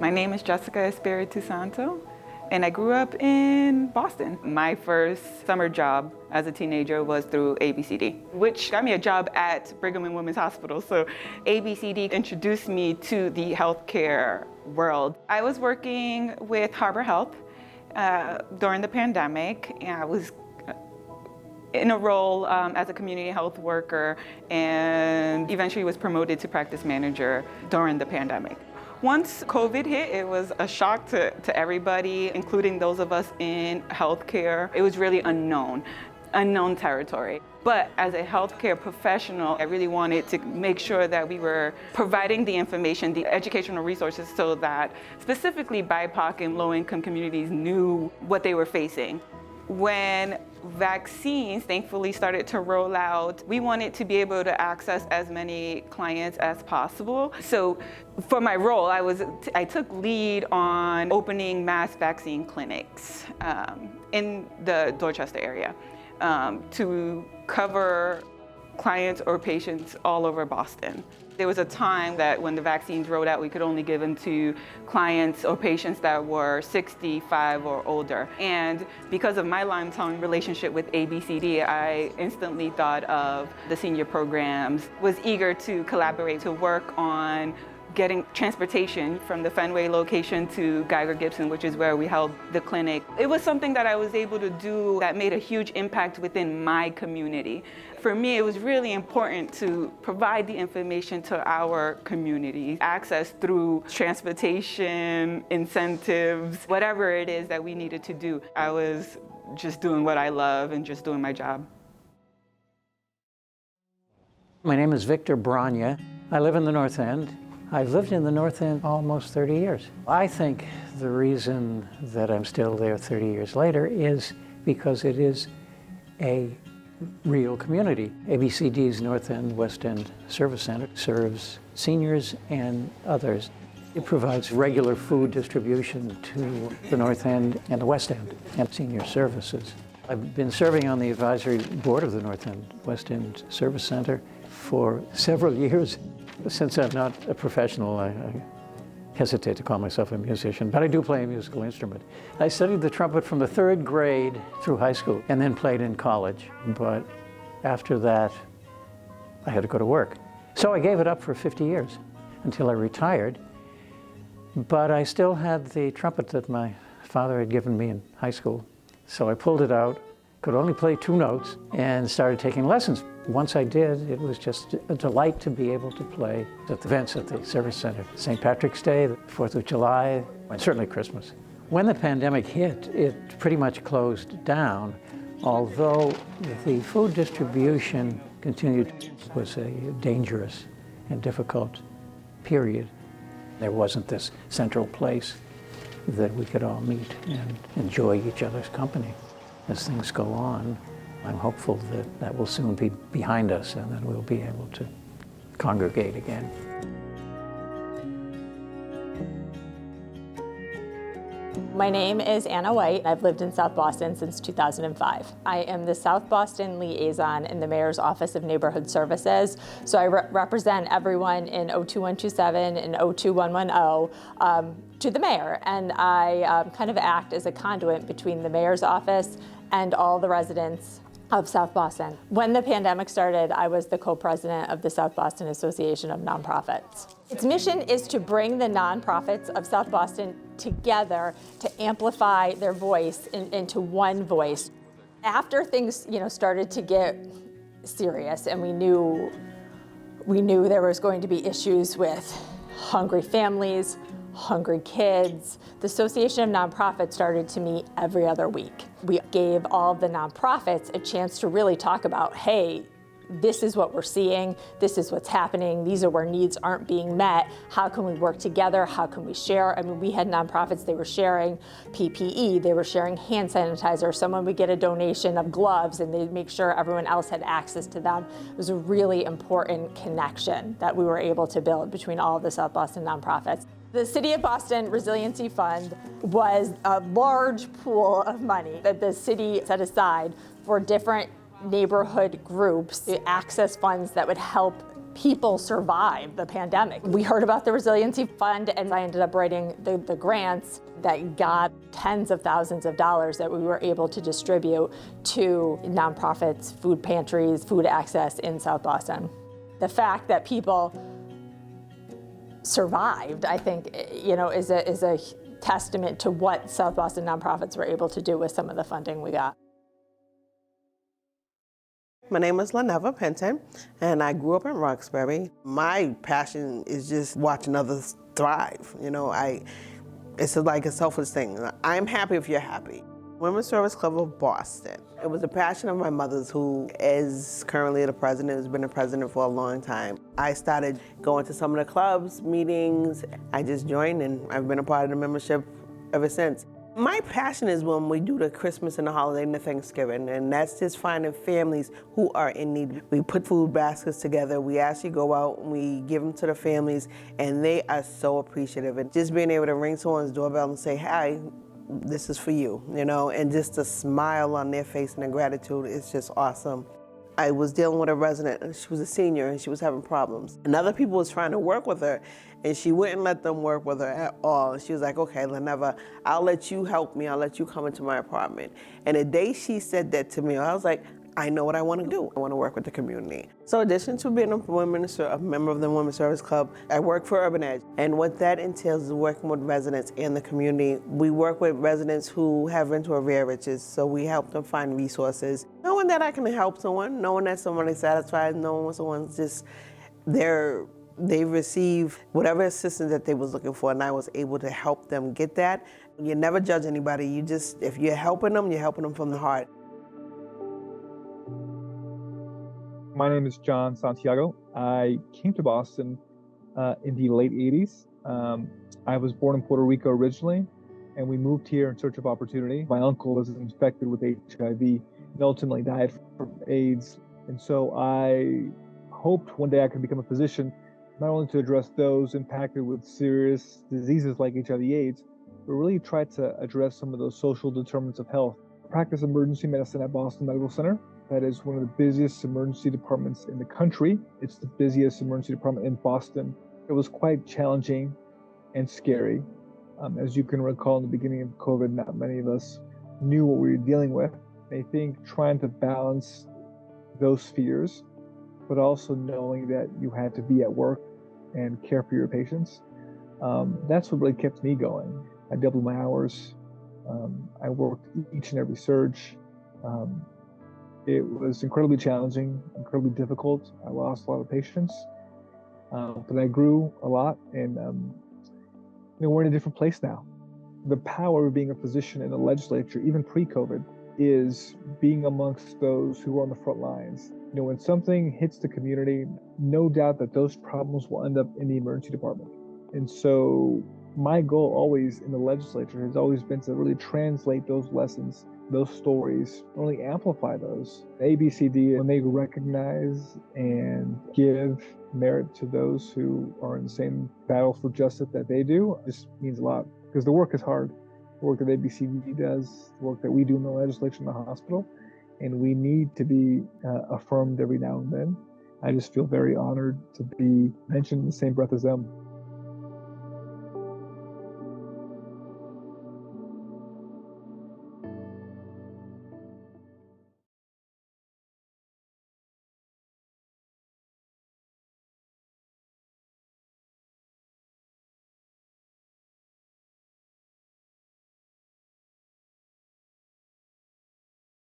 My name is Jessica Espiritusanto, and I grew up in Boston. My first summer job as a teenager was through ABCD, which got me a job at Brigham and Women's Hospital. So ABCD introduced me to the healthcare world. I was working with Harbor Health during the pandemic, and I was in a role as a community health worker, and eventually was promoted to practice manager during the pandemic. Once COVID hit, it was a shock to everybody, including those of us in healthcare. It was really unknown territory. But as a healthcare professional, I really wanted to make sure that we were providing the information, the educational resources, so that specifically BIPOC and low-income communities knew what they were facing. When vaccines thankfully started to roll out, we wanted to be able to access as many clients as possible. So for my role, I took lead on opening mass vaccine clinics in the Dorchester area to cover clients or patients all over Boston. There was a time that when the vaccines rolled out, we could only give them to clients or patients that were 65 or older. And because of my long-term relationship with ABCD, I instantly thought of the senior programs, was eager to collaborate to work on getting transportation from the Fenway location to Geiger-Gibson, which is where we held the clinic. It was something that I was able to do that made a huge impact within my community. For me, it was really important to provide the information to our community, access through transportation, incentives, whatever it is that we needed to do. I was just doing what I love and just doing my job. My name is Victor Brogna. I live in the North End. I've lived in the North End almost 30 years. I think the reason that I'm still there 30 years later is because it is a real community. ABCD's North End West End Service Center serves seniors and others. It provides regular food distribution to the North End and the West End and senior services. I've been serving on the advisory board of the North End West End Service Center for several years. Since I'm not a professional, I hesitate to call myself a musician, but I do play a musical instrument. I studied the trumpet from the 3rd grade through high school and then played in college. But after that, I had to go to work. So I gave it up for 50 years until I retired. But I still had the trumpet that my father had given me in high school. So I pulled it out, could only play 2 notes, and started taking lessons. Once I did, it was just a delight to be able to play at the events at the Service Center. St. Patrick's Day, the 4th of July, and certainly Christmas. When the pandemic hit, it pretty much closed down, although the food distribution continued. It was a dangerous and difficult period. There wasn't this central place that we could all meet and enjoy each other's company. As things go on, I'm hopeful that that will soon be behind us and that we'll be able to congregate again. My name is Anna White. I've lived in South Boston since 2005. I am the South Boston liaison in the Mayor's Office of Neighborhood Services. So I represent everyone in 02127 and 02110 to the mayor. And I kind of act as a conduit between the mayor's office and all the residents of South Boston. When the pandemic started, I was the co-president of the South Boston Association of Nonprofits. Its mission is to bring the nonprofits of South Boston together to amplify their voice into one voice. After things, started to get serious, and we knew there was going to be issues with hungry families, hungry kids, the Association of Nonprofits started to meet every other week. We gave all the nonprofits a chance to really talk about, hey, this is what we're seeing, this is what's happening, these are where needs aren't being met, how can we work together, how can we share? I mean, we had nonprofits, they were sharing PPE, they were sharing hand sanitizer, someone would get a donation of gloves and they'd make sure everyone else had access to them. It was a really important connection that we were able to build between all of the South Boston nonprofits. The City of Boston Resiliency Fund was a large pool of money that the city set aside for different neighborhood groups to access funds that would help people survived the pandemic. We heard about the Resiliency Fund, and I ended up writing the grants that got tens of thousands of dollars that we were able to distribute to nonprofits, food pantries, food access in South Boston. The fact that people survived, I think, is a testament to what South Boston nonprofits were able to do with some of the funding we got. My name is Leneva Penton, and I grew up in Roxbury. My passion is just watching others thrive. It's like a selfish thing. I'm happy if you're happy. Women's Service Club of Boston. It was a passion of my mother's, who is currently the president, has been the president for a long time. I started going to some of the clubs, meetings. I just joined, and I've been a part of the membership ever since. My passion is when we do the Christmas and the holiday and the Thanksgiving, and that's just finding families who are in need. We put food baskets together, we actually go out and we give them to the families, and they are so appreciative. And just being able to ring someone's doorbell and say, hi, this is for you, and just the smile on their face and the gratitude is just awesome. I was dealing with a resident, and she was a senior, and she was having problems. And other people was trying to work with her, and she wouldn't let them work with her at all. And she was like, okay, Leneva, I'll let you help me. I'll let you come into my apartment. And the day she said that to me, I was like, I know what I want to do. I want to work with the community. So in addition to being a member of the Women's Service Club, I work for Urban Edge. And what that entails is working with residents in the community. We work with residents who have rental arrearages, so we help them find resources. Knowing that I can help someone, knowing that someone is satisfied, knowing when someone's just they receive whatever assistance that they was looking for, and I was able to help them get that. You never judge anybody. If you're helping them from the heart. My name is Jon Santiago. I came to Boston in the late 80s. I was born in Puerto Rico originally, and we moved here in search of opportunity. My uncle was infected with HIV and ultimately died from AIDS. And so I hoped one day I could become a physician, not only to address those impacted with serious diseases like HIV/AIDS, but really try to address some of those social determinants of health. I practice emergency medicine at Boston Medical Center. That is one of the busiest emergency departments in the country. It's the busiest emergency department in Boston. It was quite challenging and scary. As you can recall, in the beginning of COVID, not many of us knew what we were dealing with. I think trying to balance those fears, but also knowing that you had to be at work and care for your patients, that's what really kept me going. I doubled my hours. I worked each and every surge. It was incredibly challenging, incredibly difficult. I lost a lot of patients, but I grew a lot, and we're in a different place now. The power of being a physician in the legislature, even pre-COVID, is being amongst those who are on the front lines. When something hits the community, no doubt that those problems will end up in the emergency department. And so my goal always in the legislature has always been to really translate those lessons, those stories, really amplify those. ABCD, when they recognize and give merit to those who are in the same battle for justice that they do, just means a lot, because the work is hard. The work that ABCD does, the work that we do in the legislature and the hospital, and we need to be affirmed every now and then. I just feel very honored to be mentioned in the same breath as them.